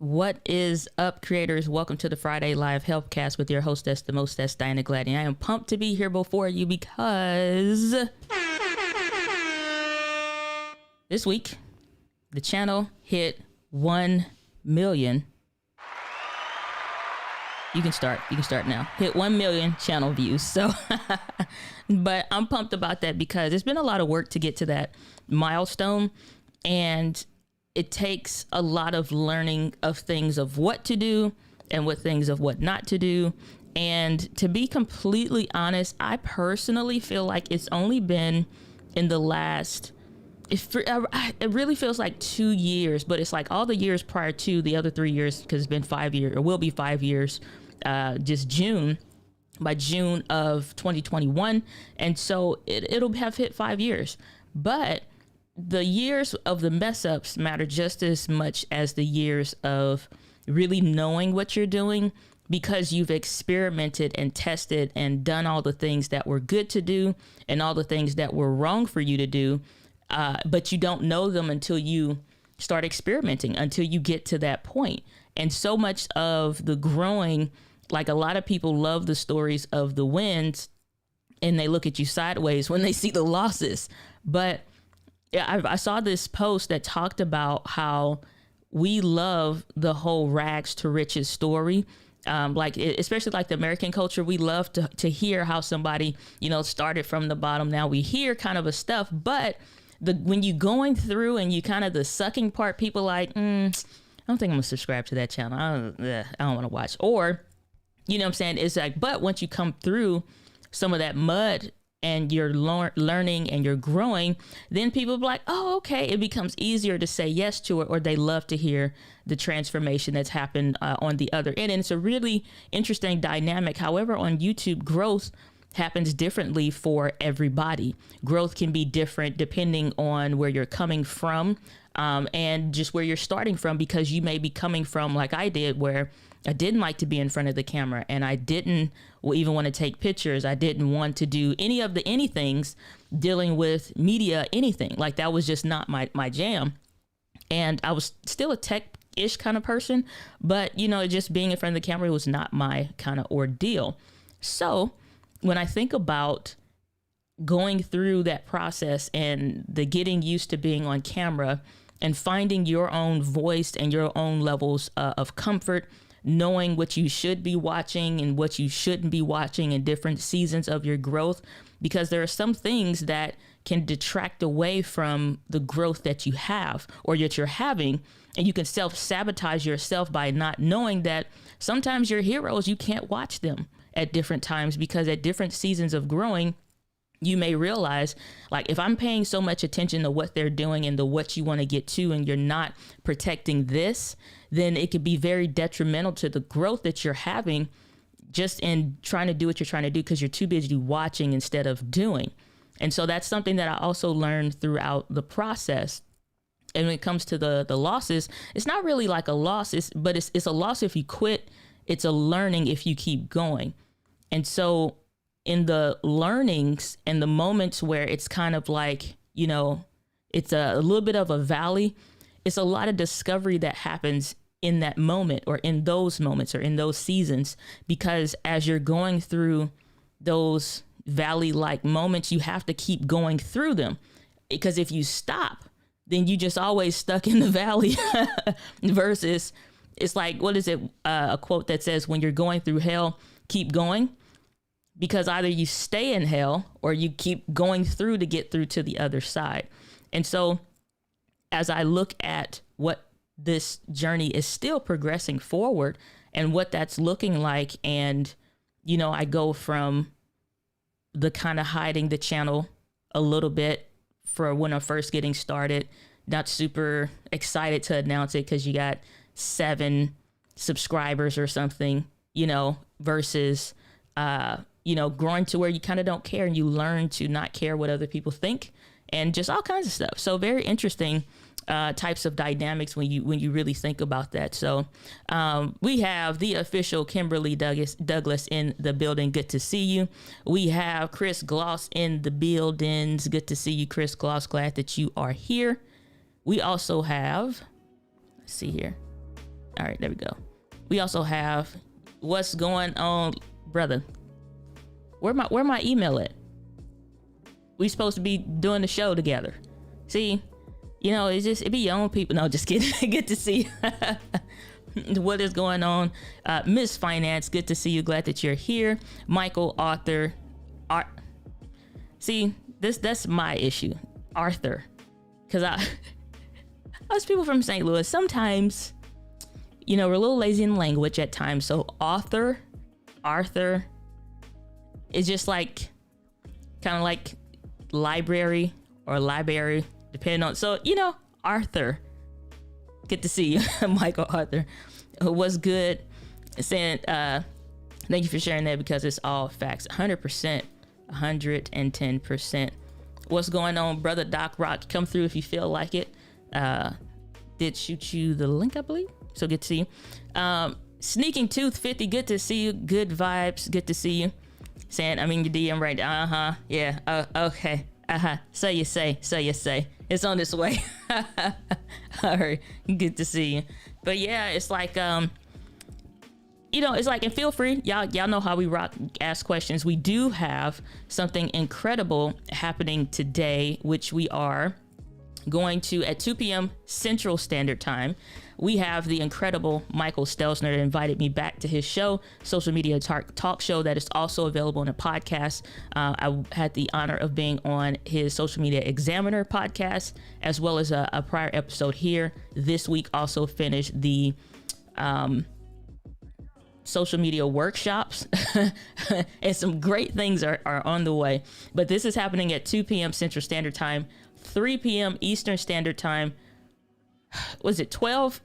What is up, creators? Welcome to the Friday Live Healthcast with your hostess, the mostess, Diana Gladney. I am pumped to be here before you because this week the channel hit 1 million. You can start now. Hit 1 million channel views. So, but I'm pumped about that because it's been a lot of work to get to that milestone, and it takes a lot of learning of things of what to do and what things of what not to do. And to be completely honest, I personally feel like it's only been in the last, it really feels like 2 years, but it's like all the years prior to the other 3 years, because it's been 5 years, or will be 5 years, just by June of 2021. And so it'll have hit 5 years. But the years of the mess ups matter just as much as the years of really knowing what you're doing, because you've experimented and tested and done all the things that were good to do and all the things that were wrong for you to do. But you don't know them until you start experimenting, until you get to that point. And so much of the growing, like a lot of people love the stories of the wins and they look at you sideways when they see the losses. But yeah, I saw this post that talked about how we love the whole rags to riches story. Especially like the American culture, we love to hear how somebody, started from the bottom. Now we hear kind of a stuff, but when you going through and you kind of the sucking part, people like, I don't think I'm gonna subscribe to that channel. I don't want to watch. Or, you know what I'm saying? It's like, but once you come through some of that mud and you're learning and you're growing, then people be like, oh, okay. It becomes easier to say yes to it, or they love to hear the transformation that's happened on the other end. And it's a really interesting dynamic. However, on YouTube, growth happens differently for everybody. Growth can be different depending on where you're coming from and just where you're starting from, because you may be coming from, like I did, where I didn't like to be in front of the camera and I didn't even want to take pictures. I didn't want to do any of the anythings dealing with media, anything. Like that was just not my jam. And I was still a tech-ish kind of person, but just being in front of the camera was not my kind of ordeal. So when I think about going through that process and the getting used to being on camera and finding your own voice and your own levels of comfort, knowing what you should be watching and what you shouldn't be watching in different seasons of your growth, because there are some things that can detract away from the growth that you have or that you're having. And you can self-sabotage yourself by not knowing that sometimes your heroes, you can't watch them at different times, because at different seasons of growing, you may realize, like, if I'm paying so much attention to what they're doing and to what you want to get to, and you're not protecting this, then it could be very detrimental to the growth that you're having just in trying to do what you're trying to do, because you're too busy watching instead of doing. And so that's something that I also learned throughout the process. And when it comes to the losses, it's not really like a loss, but it's a loss if you quit. It's a learning if you keep going. And so in the learnings and the moments where it's kind of like, it's a little bit of a valley, it's a lot of discovery that happens in that moment, or in those moments, or in those seasons, because as you're going through those valley-like moments, you have to keep going through them, because if you stop, then you just always stuck in the valley versus it's like, what is it? A quote that says, when you're going through hell, keep going. Because either you stay in hell or you keep going through to get through to the other side. And so as I look at what this journey is still progressing forward and what that's looking like, and, I go from the kind of hiding the channel a little bit for when I'm first getting started, not super excited to announce it because you got 7 subscribers or something, versus, growing to where you kind of don't care and you learn to not care what other people think and just all kinds of stuff. So very interesting types of dynamics when you really think about that. So we have the official Kimberly Douglas in the building. Good to see you. We have Chris Gloss in the buildings. Good to see you, Chris Gloss. Glad that you are here. We also have, let's see here. All right, there we go. We also have what's going on, brother. Where my email at? We supposed to be doing the show together. See, it be your own people. No, just kidding. Good to see you. What is going on? Miss Finance, good to see you. Glad that you're here. Michael, author. See, that's my issue. Arthur. Because us people from St. Louis, sometimes, we're a little lazy in language at times. So Arthur is just like, kind of like library or library, depending on. So, Arthur. Good to see you, Michael Arthur. What's good? Saying, thank you for sharing that because it's all facts. 100%, 110%. What's going on, brother Doc Rock? Come through if you feel like it. Did shoot you the link, I believe. So good to see you. Sneaking Tooth 50, good to see you. Good vibes, good to see you. Saying I'm in your DM right now. Yeah. Okay. So you say. It's on this way. All right. Good to see you. But yeah, it's like, it's like, and feel free. Y'all know how we rock, ask questions. We do have something incredible happening today, which we are going to at 2 p.m. Central Standard Time. We have the incredible Michael Stelzner that invited me back to his show, Social Media Talk Show, that is also available in a podcast. I had the honor of being on his Social Media Examiner podcast, as well as a prior episode here. This week also finished the social media workshops and some great things are on the way. But this is happening at 2 p.m. Central Standard Time, 3 p.m. Eastern Standard Time. Was it 12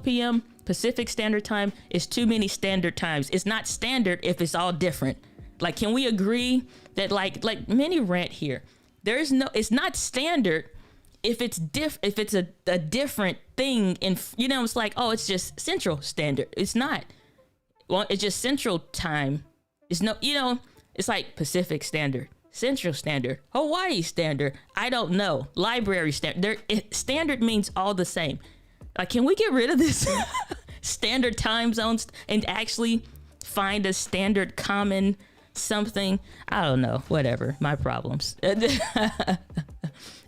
p.m. Pacific Standard Time? It's too many standard times. It's not standard if it's all different. Like, can we agree that like mini rant here? It's not standard if it's if it's a different thing. And it's like, oh, it's just Central Standard. It's not. Well, it's just Central Time. It's it's like Pacific Standard, Central Standard, Hawaii Standard. I don't know. Library Standard. Standard means all the same. Like, can we get rid of this standard time zones and actually find a standard common something? I don't know. Whatever. My problems.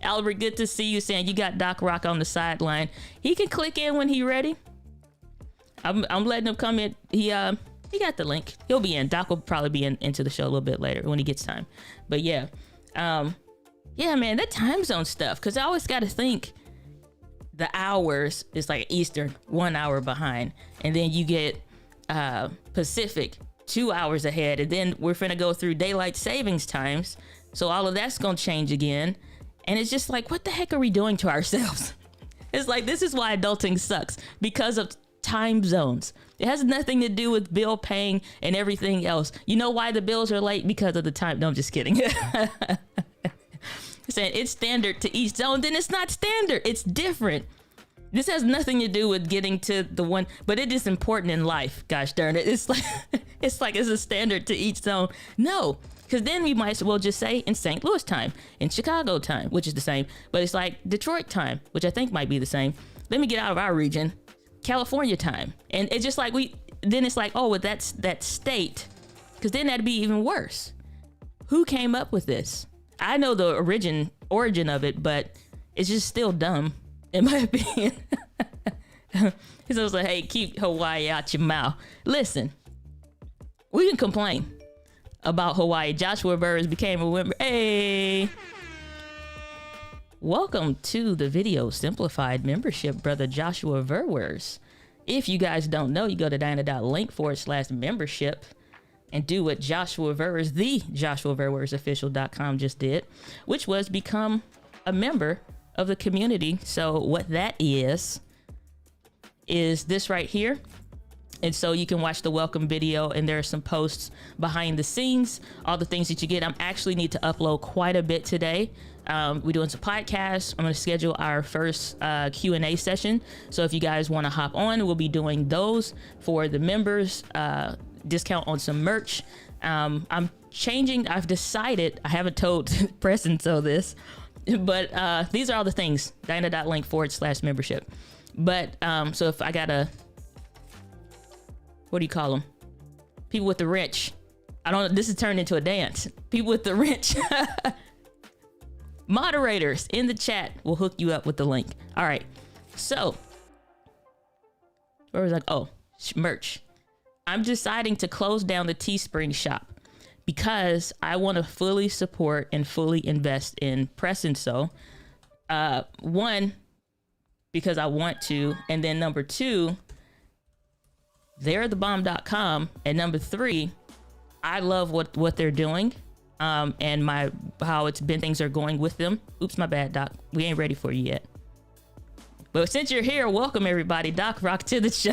Albert, good to see you. Saying you got Doc Rock on the sideline. He can click in when he ready. I'm letting him come in. He got the link. He'll be in. Doc will probably be into the show a little bit later when he gets time. But yeah, man, that time zone stuff. Cause I always got to think the hours is like Eastern 1 hour behind, and then you get Pacific 2 hours ahead, and then we're finna go through daylight savings times. So all of that's gonna change again, and it's just like, what the heck are we doing to ourselves? It's like, this is why adulting sucks, because of time zones. It has nothing to do with bill paying and everything else. You know why the bills are late? Because of the time. No, I'm just kidding. Saying it's standard to each zone, then it's not standard. It's different. This has nothing to do with getting to the one, but it is important in life. Gosh darn it. It's like it's a standard to each zone. No, because then we might as well just say in St. Louis time, in Chicago time, which is the same, but it's like Detroit time, which I think might be the same. Let me get out of our region. California time. And it's just like then it's like, oh, well, that's that state, because then that'd be even worse. Who came up with this? I know the origin of it, but it's just still dumb, in my opinion. He's always like, hey, keep Hawaii out your mouth. Listen, we can complain about Hawaii. Joshua Burris became a member. Hey, welcome to the Video Simplified membership, brother Joshua Verwers. If you guys don't know, you go to Diana.link/membership and do what Joshua Verwers, the JoshuaVerwersOfficial.com just did, which was become a member of the community. So what that is this right here. And so you can watch the welcome video, and there are some posts behind the scenes, all the things that you get. I actually need to upload quite a bit today. We're doing some podcasts. I'm going to schedule our first Q&A session. So if you guys want to hop on, we'll be doing those for the members, discount on some merch. I'm changing. I've decided, I haven't told Preston this, but these are all the things, Diana.link/membership. But so if I got to what do you call them? People with the wrench. I don't know. This is turned into a dance. People with the wrench. Moderators in the chat will hook you up with the link. All right. So, where was I? Oh, merch. I'm deciding to close down the Teespring shop because I want to fully support and fully invest in Press and Sew. One, because I want to. And then number two, they're thebomb.com. And number three, I love what they're doing. And how things are going with them. Oops, my bad, Doc. We ain't ready for you yet. But since you're here, welcome everybody. Doc Rock to the show.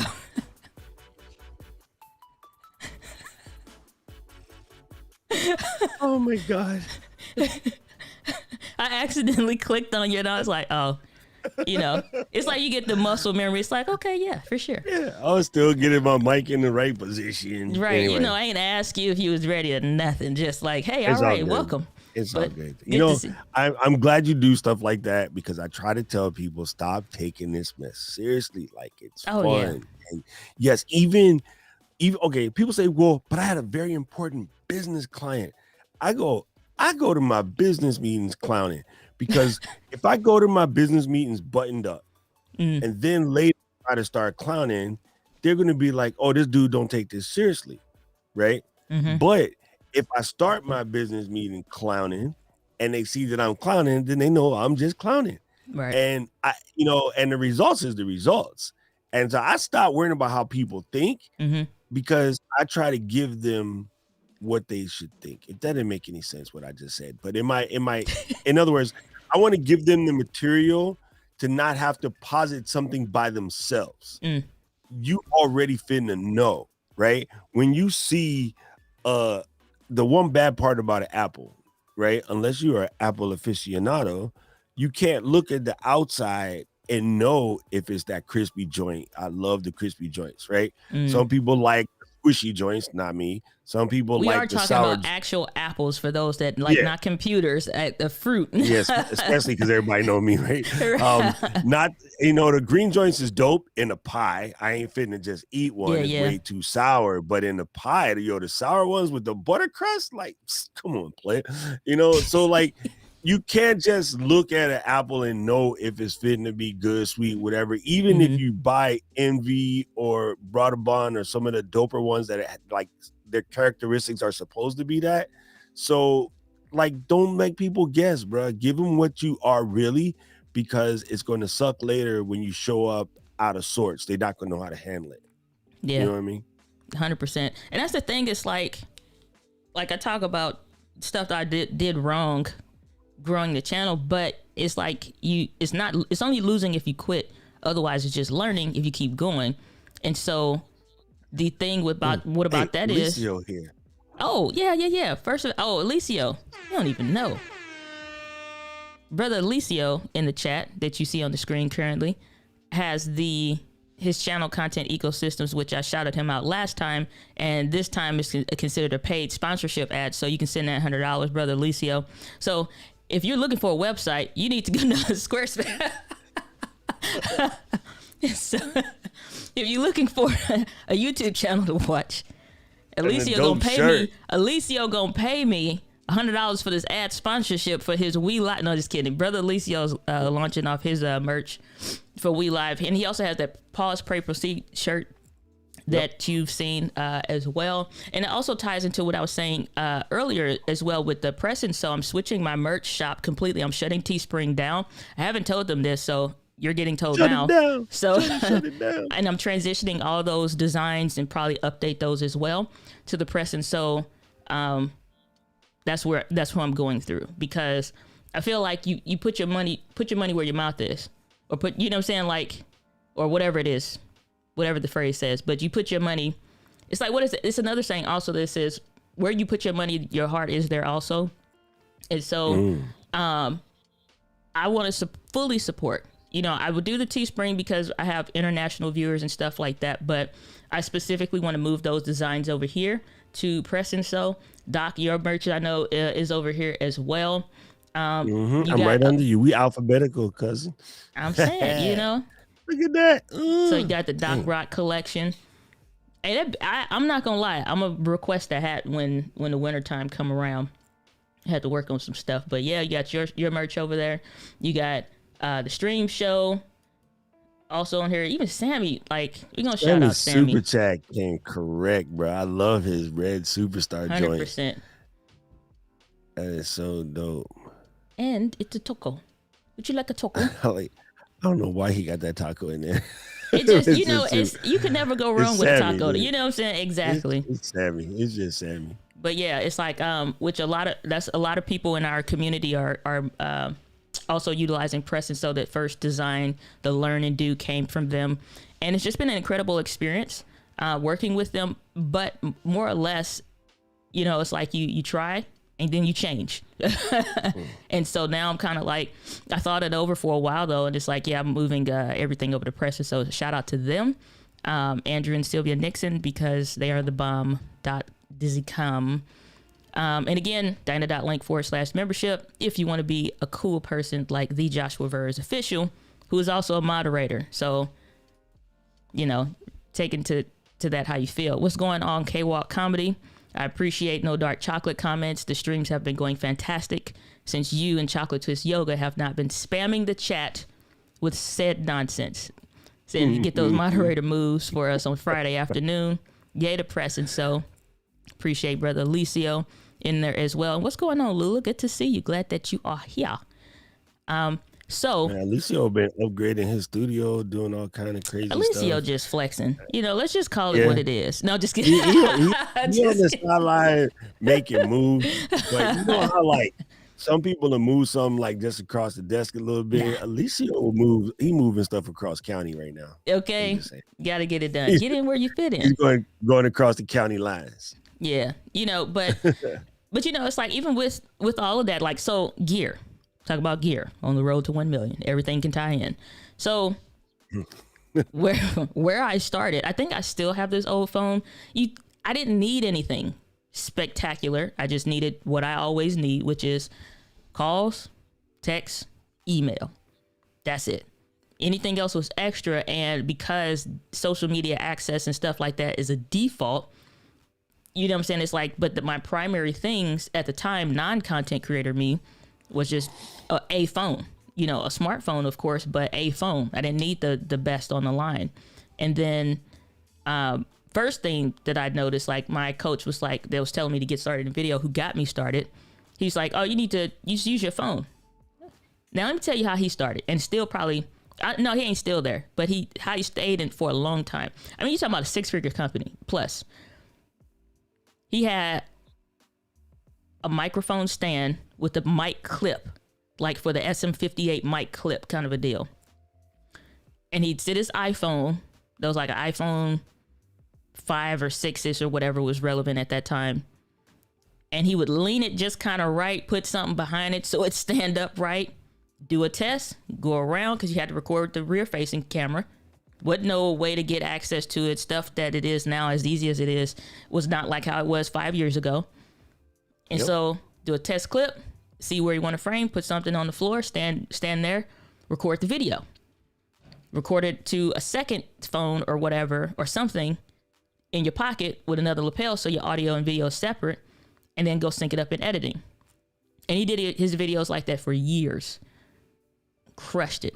Oh my God. I accidentally clicked on you and I was like, oh, it's like you get the muscle memory. It's like, okay, yeah, for sure. Yeah, I was still getting my mic in the right position. Right. Anyway. I ain't ask you if you was ready or nothing. Just like, hey, all right, welcome. It's all good. I'm glad you do stuff like that because I try to tell people stop taking this mess seriously. Like it's fun. Yeah. And yes, even okay, people say, well, but I had a very important business client. I go to my business meetings clowning because if I go to my business meetings buttoned up and then later try to start clowning, they're going to be like, oh, this dude don't take this seriously. Right. Mm-hmm. But if I start my business meeting clowning and they see that I'm clowning, then they know I'm just clowning. Right. And and the results is the results. And so I stopped worrying about how people think because I try to give them what they should think. It doesn't make any sense what I just said, but in other words, I want to give them the material to not have to posit something by themselves. You already finna know, right? When you see the one bad part about an apple, right? Unless you are an Apple aficionado, you can't look at the outside and know if it's that crispy joint. I love the crispy joints, right? Some people like squishy joints, not me. Some people we like are the talking sour about actual apples for those that like not computers at the fruit. Yes, especially because everybody know me, right? Not the green joints is dope in a pie. I ain't fitting to just eat one. It's way too sour. But in the pie, the sour ones with the butter crust, like, come on, play. So like you can't just look at an apple and know if it's fitting to be good, sweet, whatever. Even if you buy Envy or Broadband or some of the doper ones that like their characteristics are supposed to be that. So like, don't make people guess, bro. Give them what you are really, because it's going to suck later when you show up out of sorts. They're not going to know how to handle it. Yeah. You know what I mean? 100%. And that's the thing. It's like I talk about stuff that I did wrong growing the channel, but it's like it's only losing if you quit. Otherwise it's just learning if you keep going. And so the thing about that is Alicio here. Oh yeah. First Alicio, you don't even know. Brother Alicio in the chat that you see on the screen currently has his channel Content Ecosystems, which I shouted him out last time, and this time is considered a paid sponsorship ad, so you can send that $100, Brother Alicio. So if you're looking for a website, you need to go to Squarespace. So, if you're looking for a YouTube channel to watch, Alicio gonna pay me $100 for this ad sponsorship for his We Live. No, just kidding. Brother Alicio's launching off his merch for We Live, and he also has that Pause, Pray, Proceed shirt that you've seen as well. And it also ties into what I was saying earlier as well with the press. And so I'm switching my merch shop completely. I'm shutting Teespring down. I haven't told them this, so you're getting told now. So shut it down. And I'm transitioning all those designs and probably update those as well to the press. And so that's where I'm going through, because I feel like you put your money where your mouth is, or put, you know what I'm saying? Like, or whatever it is, whatever the phrase says, but you put your money, it's like, what is it? It's another saying also that says, where you put your money, your heart is there also. And so, I want to fully support, I would do the Teespring because I have international viewers and stuff like that, but I specifically want to move those designs over here to Press and Sew. Doc, your merch I know is over here as well. I'm right under you. We alphabetical, cousin. I'm saying, Look at that. So you got the Doc Rock collection. And I'm not gonna lie, I'm gonna request a hat when the winter time come around. I had to work on some stuff, but yeah, you got your merch over there. You got the stream show also on here. Even Sammy, like we gonna shout out Sammy. Super chat came correct, bro. I love his red superstar 100%. Joint. That is so dope. And it's a taco. Would you like a taco? I don't know why he got that taco in there. It just, you know, you can never go wrong with Sammy, a taco. Dude. You know what I'm saying? Exactly. It's Sammy. It's just Sammy. But yeah, it's like which a lot of people in our community are also utilizing Press, and so that first design, the learn and do came from them, and it's just been an incredible experience working with them. But more or less, you know, it's like you try and then you change. And so now I'm kind of like, I thought it over for a while though, and it's like, yeah, I'm moving everything over to Press, and so shout out to them, Andrew and Sylvia Nixon, because they are the bomb.dizzycom. And again, dyna.link/membership if you want to be a cool person like the Joshua Vers official, who is also a moderator. So, you know, taking to that how you feel. What's going on, K-Walk Comedy? I appreciate no dark chocolate comments. The streams have been going fantastic since you and Chocolate Twist Yoga have not been spamming the chat with said nonsense. Saying you get those moderator moves for us on Friday afternoon. Yay to Press. And so appreciate Brother Alicio in there as well. And what's going on, Lula? Good to see you. Glad that you are here. So man, Alicio been upgrading his studio, doing all kind of crazy stuff. Alicio just flexing. You know, let's just call it what it is. No, just kidding. He on the sideline making moves, but you know how like some people will move something like just across the desk a little bit. Alicio will move. He moving stuff across county right now. Okay, got to get it done. Get in where you fit in. He's going across the county lines. Yeah, you know, but you know, it's like even with all of that, like, so gear. Talk about gear on the road to 1 million. Everything can tie in. So where I started, I think I still have this old phone. I didn't need anything spectacular. I just needed what I always need, which is calls, text, email. That's it. Anything else was extra. And because social media access and stuff like that is a default, you know what I'm saying? It's like, but my primary things at the time, non-content creator me, was just a phone, you know, a smartphone, of course, but a phone. I didn't need the best on the line. And then first thing that I noticed, like my coach was like, they was telling me to get started in video, who got me started. He's like, oh, you need to use your phone. Now, let me tell you how he started, and still probably, no, he ain't still there, but how he stayed in for a long time. I mean, you're talking about a 6-figure company plus. He had a microphone stand with a mic clip, like for the SM58 mic clip kind of a deal. And he'd sit his iPhone, that was like an iPhone 5 or 6-ish or whatever was relevant at that time. And he would lean it just kind of right, put something behind it so it stand up right, do a test, go around, because you had to record the rear facing camera. Wasn't no way to get access to it. Stuff that it is now, as easy as it is, was not like how it was 5 years ago. And so do a test clip, see where you want to frame, put something on the floor, stand there, record the video. Record it to a second phone or whatever, or something in your pocket with another lapel so your audio and video is separate, and then go sync it up in editing. And he did his videos like that for years. Crushed it.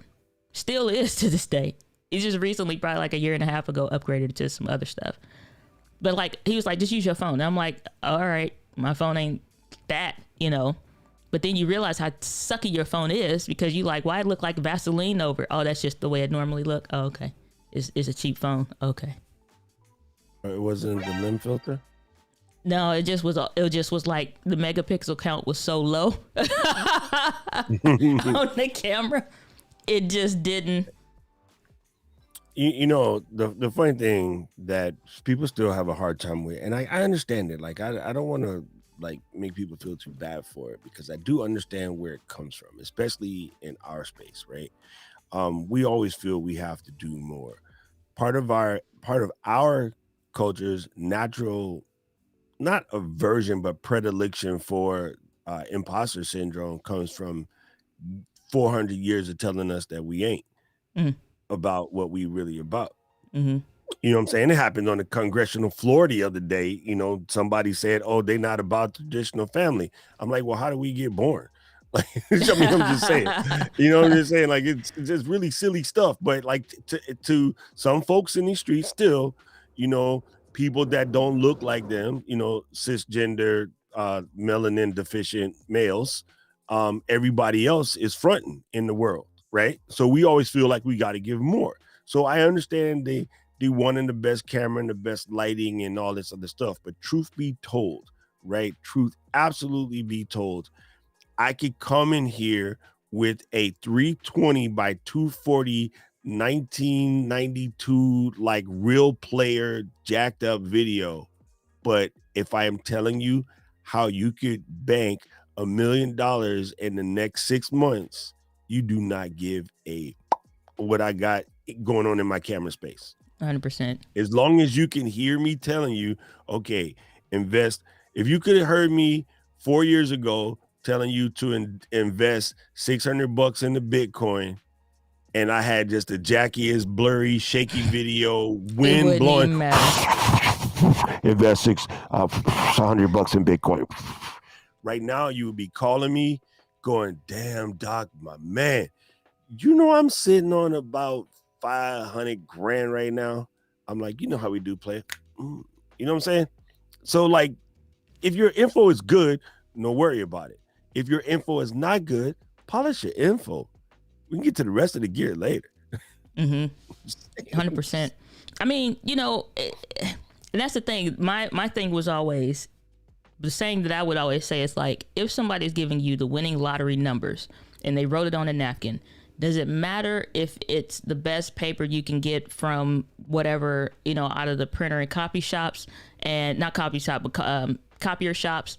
Still is to this day. He just recently, probably like a year and a half ago, upgraded to some other stuff. But like, he was like, just use your phone. And I'm like, all right, my phone ain't that, you know. But then you realize how sucky your phone is, because you like, why it look like Vaseline over? Oh, that's just the way it normally look. Oh, okay. It's a cheap phone. Okay. It wasn't the limb filter? No, it just was like the megapixel count was so low on the camera. It just didn't. You know, the funny thing that people still have a hard time with, and I understand it. Like, I don't want to like make people feel too bad for it, because I do understand where it comes from, especially in our space, right? We always feel we have to do more. Part of our culture's natural, not aversion, but predilection for imposter syndrome comes from 400 years of telling us that we ain't about what we really about. Mm-hmm. You know what I'm saying? It happened on the congressional floor the other day. You know, somebody said, "Oh, they're not about traditional family." I'm like, well, how do we get born? Like, I mean, I'm just saying. You know, I'm just saying. Like, it's just really silly stuff. But like to some folks in these streets, still, you know, people that don't look like them, you know, cisgender, melanin deficient males, everybody else is fronting in the world, right? So we always feel like we got to give more. So I understand they wanting the best camera and the best lighting and all this other stuff. But truth be told, right? Truth absolutely be told, I could come in here with a 320 by 240 1992 like real player jacked up video. But if I am telling you how you could bank $1 million in the next 6 months, you do not give a what I got going on in my camera space. 100%. As long as you can hear me telling you, okay, invest. If you could have heard me 4 years ago telling you to invest $600 into Bitcoin, and I had just a jackiest, blurry, shaky video, wind blowing. Invest $600 in Bitcoin. Right now, you would be calling me, going, "Damn, Doc, my man, you know I'm sitting on about 500 grand right now." I'm like, you know how we do play. You know what I'm saying? So like, if your info is good, no worry about it. If your info is not good, polish your info. We can get to the rest of the gear later. 100%. I mean, you know, and that's the thing. My thing was always, the saying that I would always say is like, if somebody's giving you the winning lottery numbers and they wrote it on a napkin, does it matter if it's the best paper you can get from whatever, you know, out of the printer and copy shops, and not copy shop, but copier shops,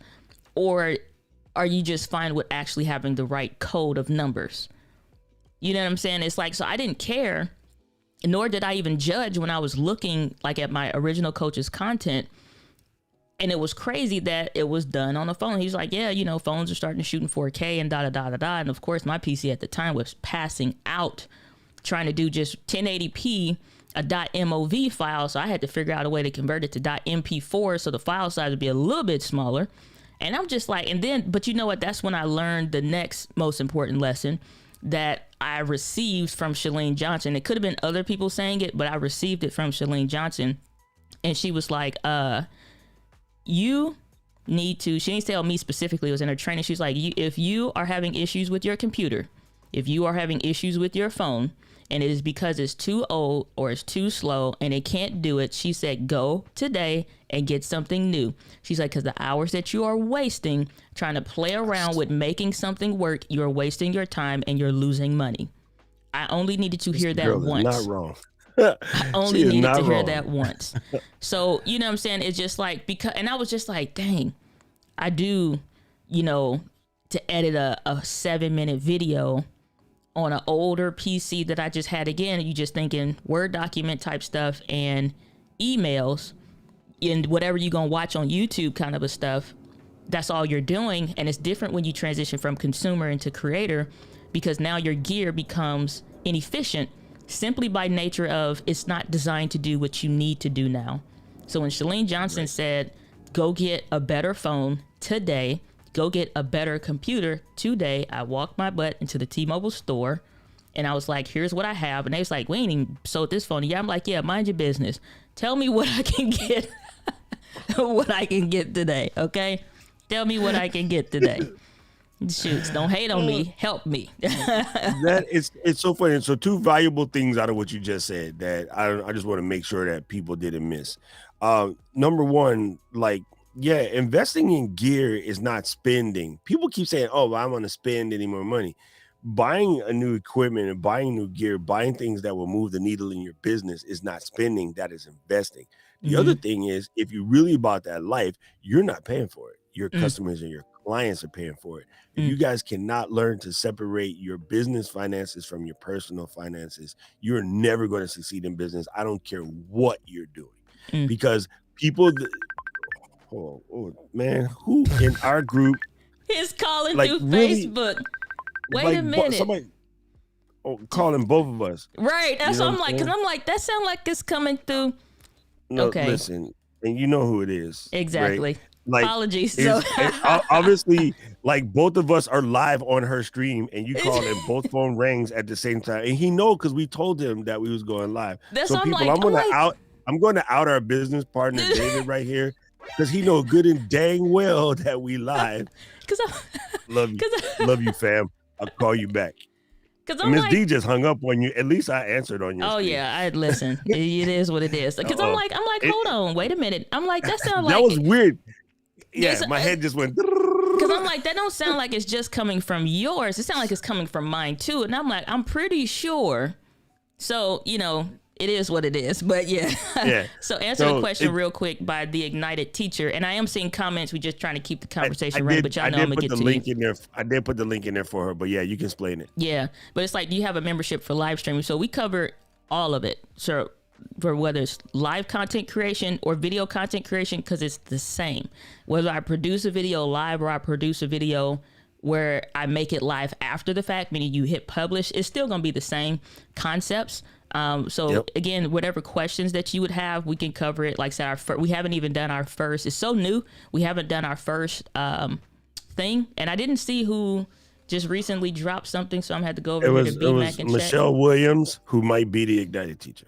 or are you just fine with actually having the right code of numbers? You know what I'm saying? It's like, so I didn't care, nor did I even judge when I was looking like at my original coach's content. And it was crazy that it was done on a phone. He's like, yeah, you know, phones are starting to shoot in 4K and da-da-da-da-da. And of course, my PC at the time was passing out trying to do just 1080p, a .mov file. So I had to figure out a way to convert it to .mp4 so the file size would be a little bit smaller. And I'm just like, and then, but you know what? That's when I learned the next most important lesson that I received from Chalene Johnson. It could have been other people saying it, but I received it from Chalene Johnson. And she was like, you need to, she didn't tell me specifically, it was in her training. She's like, if you are having issues with your computer, if you are having issues with your phone, and it is because it's too old or it's too slow and it can't do it, she said, go today and get something new. She's like, because the hours that you are wasting trying to play around with making something work, you're wasting your time and you're losing money. I only needed to hear that once. Not wrong. I only needed to hear that once. So, you know what I'm saying? It's just like, because, and I was just like, dang, I do, you know, to edit a 7-minute video on an older PC that I just had, again, you just thinking Word document type stuff and emails and whatever you're going to watch on YouTube kind of a stuff. That's all you're doing. And it's different when you transition from consumer into creator, because now your gear becomes inefficient simply by nature of it's not designed to do what you need to do now. So when Chalene Johnson said, go get a better phone today, go get a better computer today, I walked my butt into the T-Mobile store and I was like, here's what I have. And they was like, we ain't even sold this phone. Yeah, I'm like, yeah, mind your business. Tell me what I can get, what I can get today, okay? Tell me what I can get today. Shoots, don't hate on me, help me. That it's so funny. So 2 valuable things out of what you just said that I just want to make sure that people didn't miss. Number one, like, yeah, investing in gear is not spending. People keep saying, oh, well, I want to spend any more money. Buying a new equipment and buying new gear, buying things that will move the needle in your business is not spending, that is investing. The other thing is, if you're really about that life, you're not paying for it. Your customers and your clients are paying for it. If you guys cannot learn to separate your business finances from your personal finances, you're never going to succeed in business. I don't care what you're doing, because people, oh man, who in our group is calling like through really, Facebook? Wait like, a minute. calling both of us. Right. That's what I'm like, because saying? I'm like, that sound like it's coming through. No, Okay. listen, and you know who it is. Exactly. Right? Like, Apologies. So obviously, like both of us are live on her stream, and you called and both phone rings at the same time, and he know because we told him that we was going live. that's So what people, I'm like, I'm going to out our business partner David right here because he know good and dang well that we live. Because Love you, fam. I'll call you back. Because Miss D just hung up on you. At least I answered on your Oh stream. yeah, I listen. It is what it is. Because I'm like, hold on, wait a minute. I'm like, that sounds like that was weird. Yeah, my head just went. Because I'm like, that don't sound like it's just coming from yours. It sounds like it's coming from mine too. And I'm like, I'm pretty sure. So it is what it is. But yeah. So answer the question real quick by the Ignited Teacher. And I am seeing comments. We're just trying to keep the conversation running. But y'all know I'm gonna get to link in there. I did put the link in there for her. But yeah, you can explain it. Yeah, but it's like you have a membership for live streaming, so we cover all of it. So for whether it's live content creation or video content creation, because it's the same. Whether I produce a video live or I produce a video where I make it live after the fact, meaning you hit publish, it's still going to be the same concepts. Again, whatever questions that you would have, we can cover it. Like I said, we haven't even done our first. It's so new. We haven't done our first thing, and I didn't see who just recently dropped something, so I'm gonna have to go over here to BMAC and Michelle check. Williams, who might be the Ignited Teacher,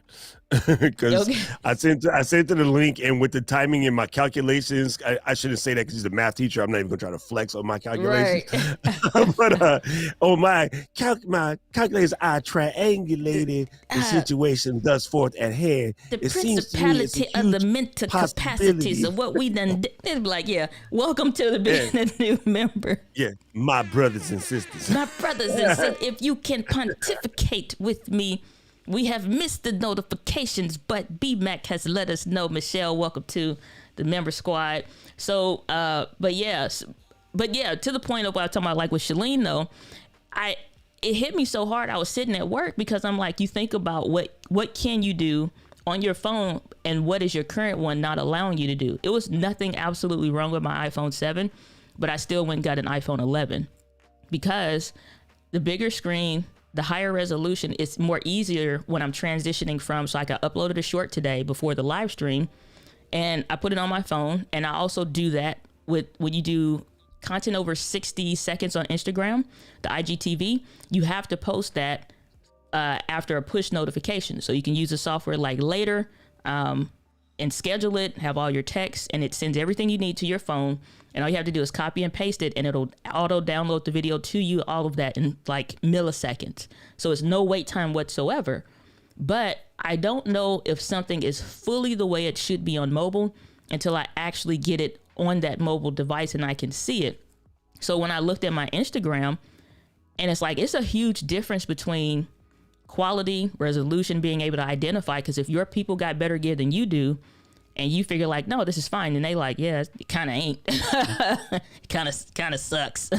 because I sent her the link, and with the timing in my calculations, I shouldn't say that because she's a math teacher. I'm not even gonna try to flex on my calculations. Right. But my calculations, I triangulated the situation thus forth at hand. The principality of the mental capacities of what we done did. Like, yeah, welcome to the being a new member. Yeah, my brothers and sisters. My brothers and sisters, if you can pontificate with me. We have missed the notifications, but BMAC has let us know. Michelle, welcome to the member squad. So, but yeah, to the point of what I'm talking about, like with Shalene though, it hit me so hard. I was sitting at work because I'm like, you think about what can you do on your phone and what is your current one not allowing you to do? It was nothing absolutely wrong with my iPhone 7, but I still went and got an iPhone 11 because the bigger screen, the higher resolution, it's more easier when I'm transitioning from, so I uploaded a short today before the live stream and I put it on my phone. And I also do that with when you do content over 60 seconds on Instagram, the IGTV, you have to post that after a push notification. So you can use the software like Later and schedule it, have all your text, and it sends everything you need to your phone. And all you have to do is copy and paste it, and it'll auto download the video to you, all of that in like milliseconds. So it's no wait time whatsoever. But I don't know if something is fully the way it should be on mobile until I actually get it on that mobile device and I can see it. So when I looked at my Instagram, and it's like, it's a huge difference between quality, resolution, being able to identify, because if your people got better gear than you do, and you figure like, no, this is fine, and they like, yeah, it kind of ain't. kind of sucks.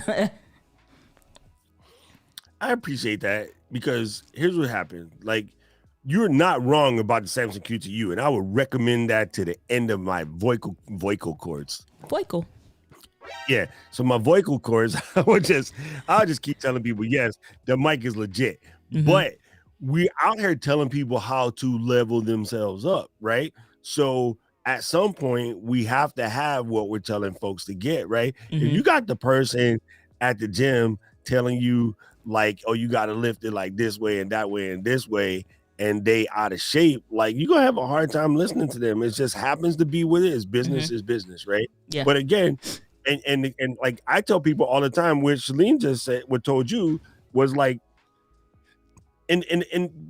I appreciate that because here's what happened. Like, you're not wrong about the Samsung Q2U, and I would recommend that to the end of my vocal cords. Vocal. Yeah. So my vocal cords, I'll just keep telling people, yes, the mic is legit. Mm-hmm. But we're out here telling people how to level themselves up, right? So at some point, we have to have what we're telling folks to get, right? Mm-hmm. If you got the person at the gym telling you like, oh, you got to lift it like this way and that way and this way, and they out of shape, like you're going to have a hard time listening to them. It just happens to be what it is. Business is business, right? Yeah. But again, and like I tell people all the time, what Shalene just said, what told you was like, and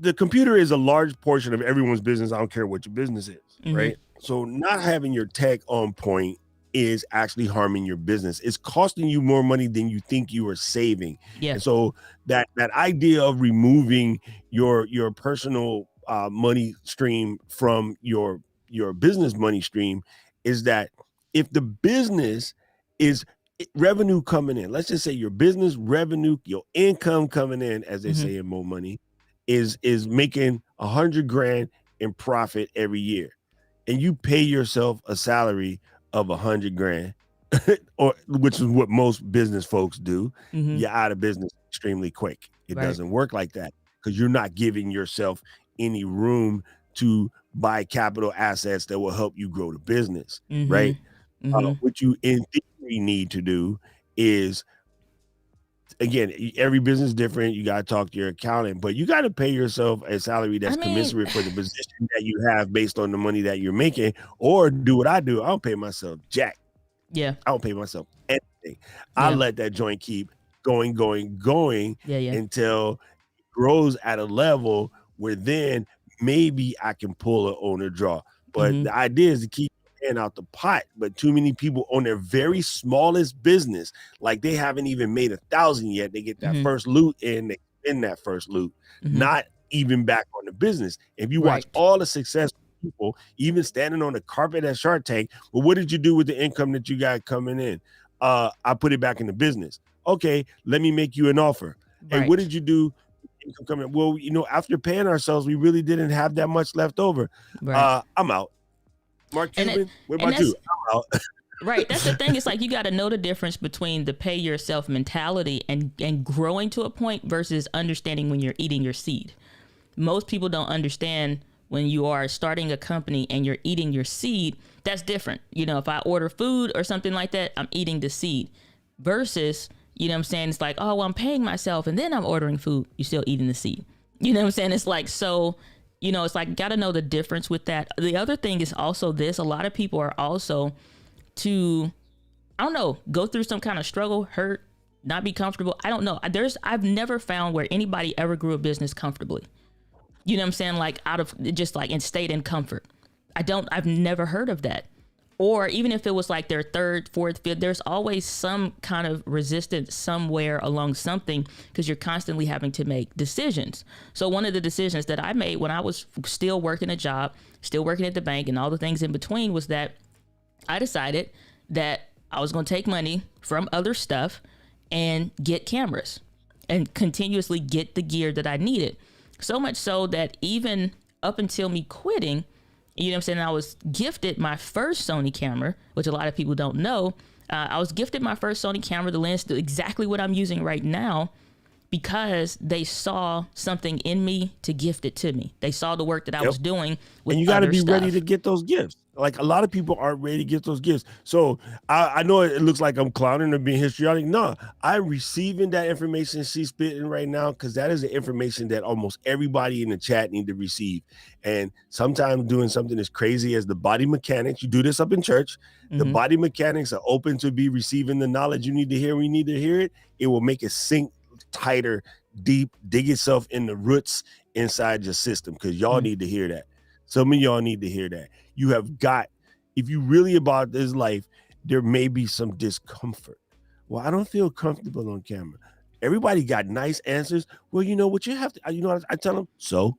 the computer is a large portion of everyone's business. I don't care what your business is, right? So not having your tech on point is actually harming your business. It's costing you more money than you think you are saving. Yeah. And so that idea of removing your personal money stream from your business money stream is that if the business is revenue coming in, let's just say your business revenue, your income coming in, as they say in Mo Money, is making $100,000 in profit every year, and you pay yourself a salary of $100,000, or which is what most business folks do, you're out of business extremely quick. It doesn't work like that. because you're not giving yourself any room to buy capital assets that will help you grow the business, right? What you in theory need to do is, again, every business is different. You got to talk to your accountant, but you got to pay yourself a salary that's commensurate for the position that you have based on the money that you're making, or do what I do. I don't pay myself jack. Yeah. I don't pay myself anything. I let that joint keep going until it grows at a level where then maybe I can pull an owner draw. But the idea is to keep your hand out the pot. But too many people on their very smallest business, like they haven't even made 1,000 yet. They get that first loot and they spend that first loot, not even back on the business. If you watch all the successful people, even standing on the carpet at Shark Tank, well, what did you do with the income that you got coming in? I put it back in the business. Okay, let me make you an offer. And what did you do? Income coming. Well, after paying ourselves, we really didn't have that much left over. I'm out. Mark Cuban, what about you? I'm out. Right. That's the thing. It's like you got to know the difference between the pay yourself mentality and growing to a point versus understanding when you're eating your seed. Most people don't understand when you are starting a company and you're eating your seed. That's different. If I order food or something like that, I'm eating the seed versus, you know what I'm saying? It's like, oh, well, I'm paying myself and then I'm ordering food. You're still eating the seed. You know what I'm saying? It's like, so, it's like, got to know the difference with that. The other thing is also this, a lot of people are also go through some kind of struggle, hurt, not be comfortable. I don't know. I've never found where anybody ever grew a business comfortably. You know what I'm saying? Like out of just like and stayed in comfort. I've never heard of that. Or even if it was like their third, fourth, fifth, there's always some kind of resistance somewhere along something because you're constantly having to make decisions. So one of the decisions that I made when I was still working a job, still working at the bank and all the things in between was that I decided that I was going to take money from other stuff and get cameras and continuously get the gear that I needed. So much so that even up until me quitting, you know what I'm saying, I was gifted my first Sony camera, which a lot of people don't know. I was gifted my first Sony camera, the lens, exactly what I'm using right now, because they saw something in me to gift it to me. They saw the work that I was doing with and you got to be stuff. ready to get those gifts. Like a lot of people aren't ready to get those gifts. So I know it looks like I'm clowning or being histrionic. No, I'm receiving that information she's spitting right now because that is the information that almost everybody in the chat need to receive. And sometimes doing something as crazy as the body mechanics, you do this up in church, the body mechanics are open to be receiving the knowledge you need to hear when you need to hear it. It will make it sink tighter, deep, dig itself in the roots inside your system because y'all need to hear that. Some of y'all need to hear that. You have got, if you really about this life, there may be some discomfort. Well, I don't feel comfortable on camera. Everybody got nice answers. Well, you know what you have to, I tell them, so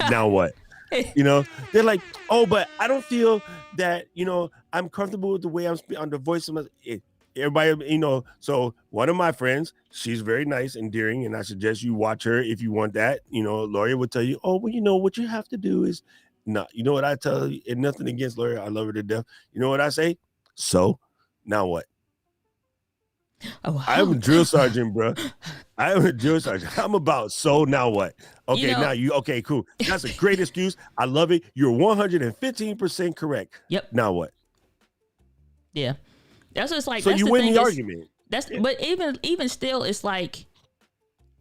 now what? They're like, oh, but I don't feel that, I'm comfortable with the way I'm speaking on the voice of my, everybody, so one of my friends, she's very nice, endearing, and I suggest you watch her if you want that. Lawyer would tell you, oh, well, what you have to do is, no, you know what I tell you, and nothing against Lawyer, I love her to death. You know what I say? So, now what? Oh, wow. I'm a drill sergeant, bro. I'm a drill sergeant. I'm about, so now what? Okay, now okay, cool. That's a great excuse. I love it. You're 115% correct. Yep. Now what? Yeah. That's just like, so that's you the win thing the is, argument. But even still, it's like,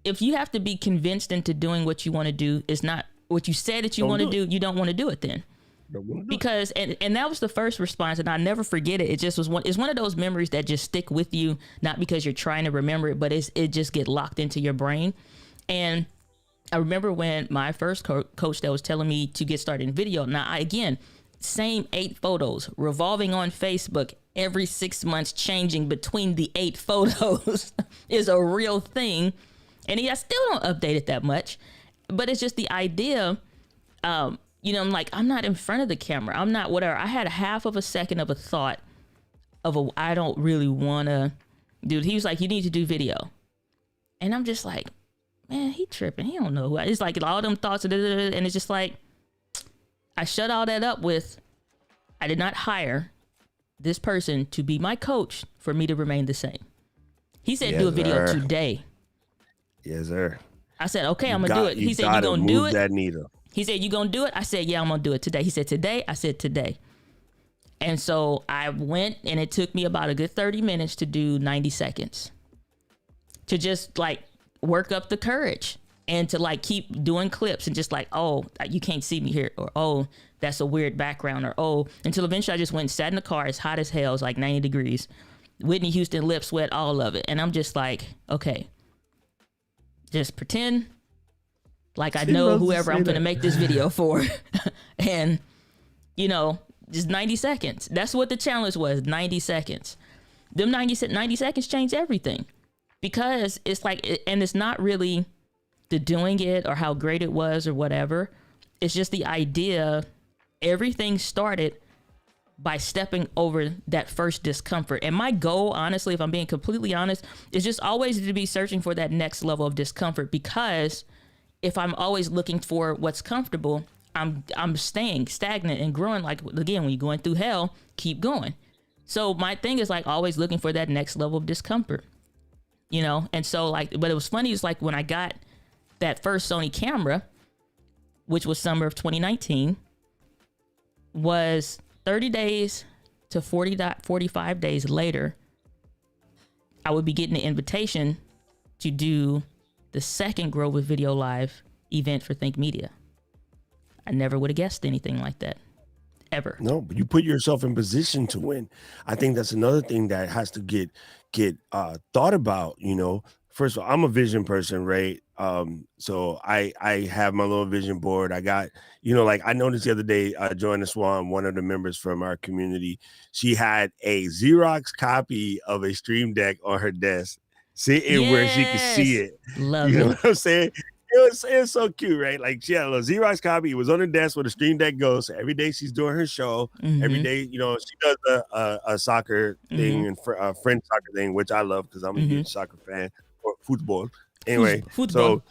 if you have to be convinced into doing what you want to do, it's not what you said that you want to do, you don't want to do it then. Because and that was the first response, and I never forget it. It just was it's one of those memories that just stick with you, not because you're trying to remember it, but it just get locked into your brain. And I remember when my first coach that was telling me to get started in video. Now, same 8 photos revolving on Facebook every 6 months, changing between the 8 photos is a real thing. And I still don't update it that much, but it's just the idea. I'm like, I'm not in front of the camera. I'm not whatever. I had half of a second of a thought I don't really want to, dude. He was like, you need to do video. And I'm just like, man, he tripping. He don't know who it's like all them thoughts. And it's just like, I shut all that up with, I did not hire this person to be my coach for me to remain the same. He said, do a video today. Yes, sir. I said, okay, I'm gonna do it. He said, you gonna do it? That needle. He said, you gonna do it? I said, yeah, I'm gonna do it today. He said, today? I said, today. And so I went, and it took me about a good 30 minutes to do 90 seconds. To just like work up the courage and to like keep doing clips and just like, oh, you can't see me here. Or, oh, that's a weird background. Or, oh, until eventually I just went and sat in the car. It's hot as hell. It's like 90 degrees. Whitney Houston lip sweat, all of it. And I'm just like, okay, just pretend like I know whoever I'm going to make this video for. And, you know, just 90 seconds. That's what the challenge was, 90 seconds. Them 90 seconds changed everything. Because it's like, and it's not really the doing it or how great it was or whatever. It's just the idea. Everything started by stepping over that first discomfort. And my goal, honestly, if I'm being completely honest, is just always to be searching for that next level of discomfort. Because if I'm always looking for what's comfortable, I'm staying stagnant and growing. Like, again, when you're going through hell, keep going. So my thing is like always looking for that next level of discomfort. You know, and so like, but it was funny. It's like when I got that first Sony camera, which was summer of 2019, was 30 days to 45 days later, I would be getting the invitation to do the second Grow with Video Live event for Think Media. I never would have guessed anything like that. Ever. No, but you put yourself in position to win. I think that's another thing that has to get thought about. You know, first of all, I'm a vision person, right? So I have my little vision board. I got, you know, like I noticed the other day, Joanna Swan, one of the members from our community, she had a Xerox copy of a Stream Deck on her desk, sitting where she could see it. Love you know it. what I'm saying? It was so cute, right? Like she had a little Xerox copy. It was on her desk where the Stream Deck goes. So every day she's doing her show. Mm-hmm. Every day, you know, she does a soccer thing and a French soccer thing, which I love because I'm a huge soccer fan, or football. Anyway, so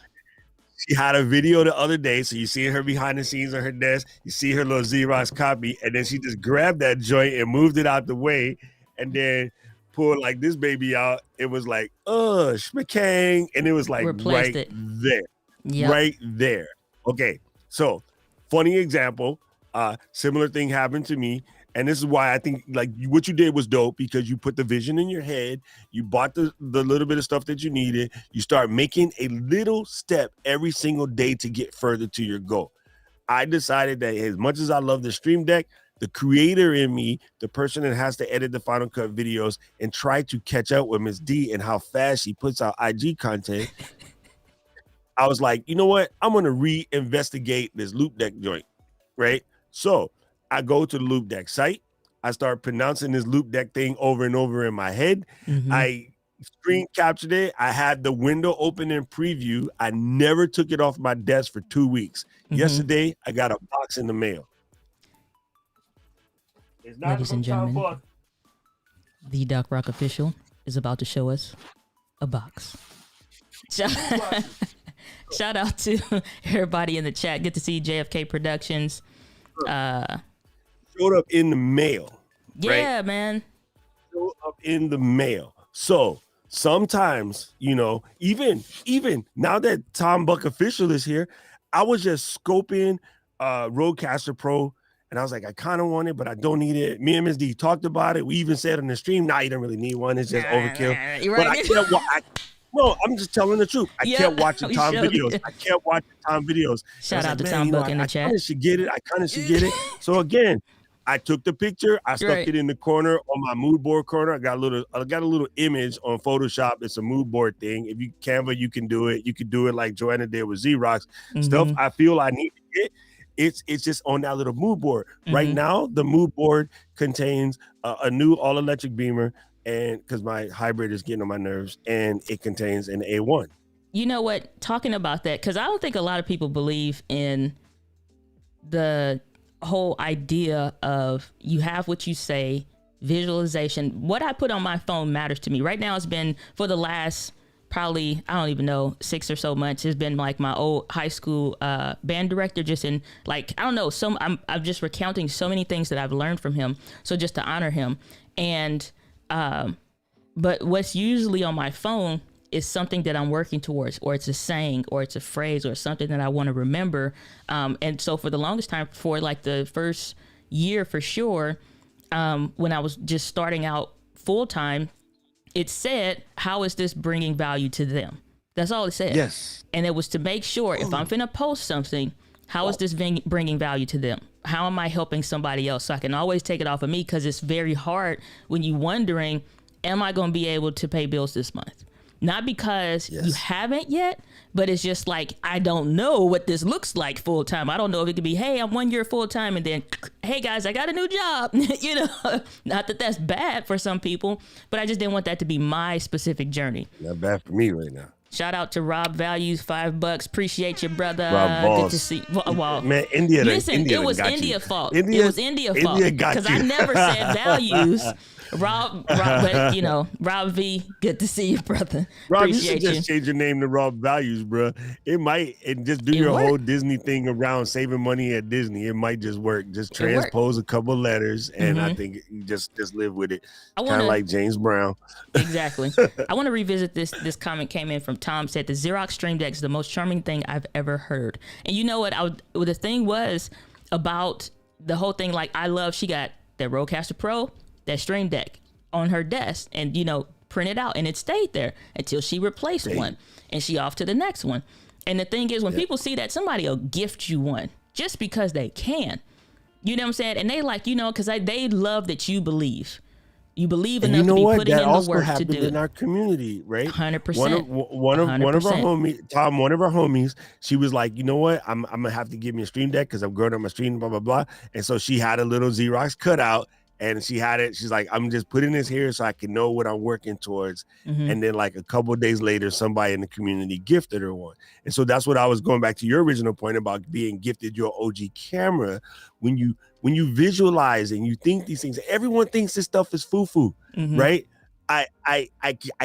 she had a video the other day. So you see her behind the scenes on her desk. You see her little Xerox copy, and then she just grabbed that joint and moved it out the way, and then pulled like this baby out. It was like, schmacang, and it was like there. Yep. Right there. Okay. So funny example, similar thing happened to me. And this is why I think like what you did was dope, because you put the vision in your head. You bought the little bit of stuff that you needed. You start making a little step every single day to get further to your goal. I decided that as much as I love the Stream Deck, the creator in me, the person that has to edit the Final Cut videos and try to catch up with Ms. D and how fast she puts out IG content, I was like, you know what? I'm going to reinvestigate this Loop Deck joint, right? So I go to the Loop Deck site. I start pronouncing this Loop Deck thing over and over in my head. I screen captured it. I had the window open in preview. I never took it off my desk for 2 weeks. Yesterday, I got a box in the mail. Ladies and gentlemen, the Doc Rock official is about to show us a box. Shout out to everybody in the chat. Good to see JFK Productions. Showed up in the mail. Yeah, right? Man. Showed up in the mail. So sometimes, you know, even now that Tom Buck official is here, I was just scoping Rodecaster Pro, and I was like, I kind of want it, but I don't need it. Me and Ms. D talked about it. We even said on the stream, nah, you don't really need one. It's just overkill. You're but right. No, I'm just telling the truth. I kept watching Tom videos. Shout out to Tom Buck in the chat. I kind of should get it. So again, I took the picture. I stuck it in the corner on my mood board corner. I got a little image on Photoshop. It's a mood board thing. If you Canva, you can do it. You could do it like Joanna did with Xerox stuff. I feel I need to get. It's just on that little mood board. Right now, the mood board contains a new all-electric Beamer, and because my hybrid is getting on my nerves, and it contains an A1. You know what? Talking about that, because I don't think a lot of people believe in the whole idea of you have what you say, visualization. What I put on my phone matters to me. Right now, it's been for the last probably, I don't even know, 6 or so months. It's been like my old high school band director, just in like, I don't know, I'm just recounting so many things that I've learned from him. So just to honor him. And but what's usually on my phone is something that I'm working towards, or it's a saying, or it's a phrase, or something that I want to remember. And so for the longest time, for like the first year for sure, when I was just starting out full time, it said, how is this bringing value to them? That's all it said. Yes. And it was to make sure if I'm finna post something, how is this bringing value to them? How am I helping somebody else? So I can always take it off of me, because it's very hard when you're wondering, am I going to be able to pay bills this month? Not because you haven't yet, but it's just like, I don't know what this looks like full time. I don't know if it could be, hey, I'm 1 year full time, and then, hey guys, I got a new job. You know, not that that's bad for some people, but I just didn't want that to be my specific journey. Not bad for me right now. Shout out to Rob Values, $5. Appreciate you, brother. Rob Balls. Good to see. Well, man, India. Listen, India it was got India you. fault. India, it was India fault got because you. I never said values. Rob, but you know, Rob V. Good to see you, brother. Rob, Appreciate you should just change your name to Rob Values, bro. It might, and just do your whole Disney thing around saving money at Disney. It might just work. Just transpose a couple letters, and I think you just live with it. Kind of like James Brown. Exactly. I want to revisit this. This comment came in from Tom. Said the Xerox Stream Deck is the most charming thing I've ever heard. And you know what? The thing was about the whole thing. Like, I love. She got that Rodecaster Pro, that Stream Deck on her desk, and you know, printed out, and it stayed there until she replaced one, and she off to the next one. And the thing is, when people see that, somebody will gift you one just because they can. You know what I'm saying? And they like, you know, because they love that you believe. You believe enough to be putting in the work to do it. In our community, right? 100%. One of our homies, Tom, one of our homies, she was like, you know what? I'm gonna have to give me a Stream Deck because I'm growing up my stream, blah blah blah. And so she had a little Xerox cutout, and she had it. She's like, I'm just putting this here so I can know what I'm working towards. And then like a couple of days later, somebody in the community gifted her one. And so that's what I was going back to your original point about being gifted your OG camera. When you visualize and you think these things, everyone thinks this stuff is foo-foo, right? I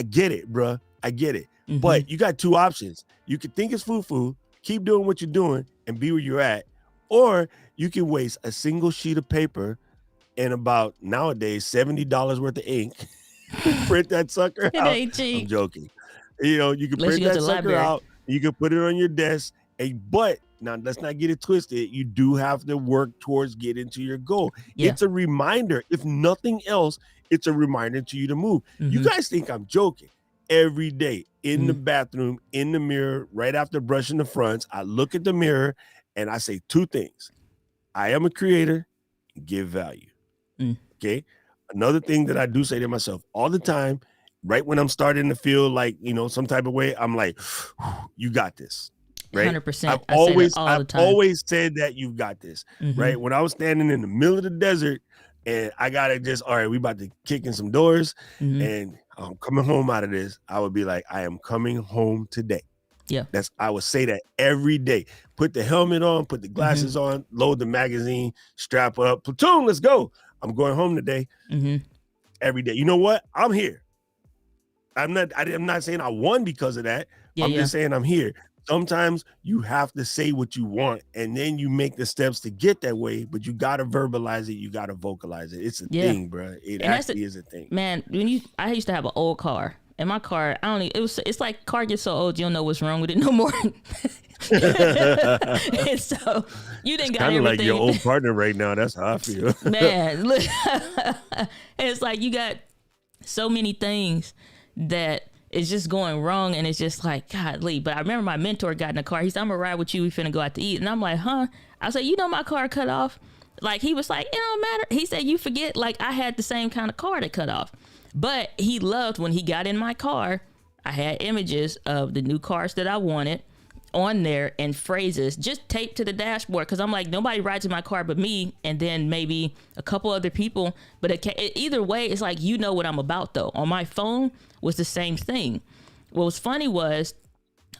get it, bro. I get it. But you got two options. You could think it's foo-foo, keep doing what you're doing and be where you're at, or you can waste a single sheet of paper and about nowadays $70 worth of ink, print that sucker out. Ain't cheap. I'm joking. You know, you can print that sucker out. You can put it on your desk. But now let's not get it twisted. You do have to work towards getting to your goal. Yeah. It's a reminder. If nothing else, it's a reminder to you to move. You guys think I'm joking. Every day in the bathroom, in the mirror, right after brushing the fronts, I look at the mirror and I say two things. I am a creator, give value. Okay. Another thing that I do say to myself all the time, right when I'm starting to feel like, you know, some type of way, I'm like, you got this. Right. 100%. I've always said that you've got this. Right. When I was standing in the middle of the desert and I got to just, all right, we about to kick in some doors and I'm coming home out of this, I would be like, I am coming home today. Yeah. I would say that every day. Put the helmet on, put the glasses on, load the magazine, strap up, platoon, let's go. I'm going home today. Every day. You know what? I'm here. I'm not saying I won because of that. I'm just saying I'm here. Sometimes you have to say what you want and then you make the steps to get that way, but you got to verbalize it. You got to vocalize it. It's a thing, bro. It actually is a thing. Man, I used to have an old car. And my car, it's like car gets so old, you don't know what's wrong with it no more. And so you didn't got everything. Kind of like your old partner right now. That's how I feel. Man, look, it's like you got so many things that is just going wrong. And it's just like, golly. But I remember my mentor got in the car. He said, I'm going to ride with you. We finna go out to eat. And I'm like, huh? I said, you know, my car cut off. Like, he was like, it don't matter. He said, you forget, like, I had the same kind of car that cut off. But he loved when he got in my car, I had images of the new cars that I wanted on there and phrases just taped to the dashboard. Cause I'm like, nobody rides in my car but me. And then maybe a couple other people, but either way, it's like, you know what I'm about though. On my phone was the same thing. What was funny was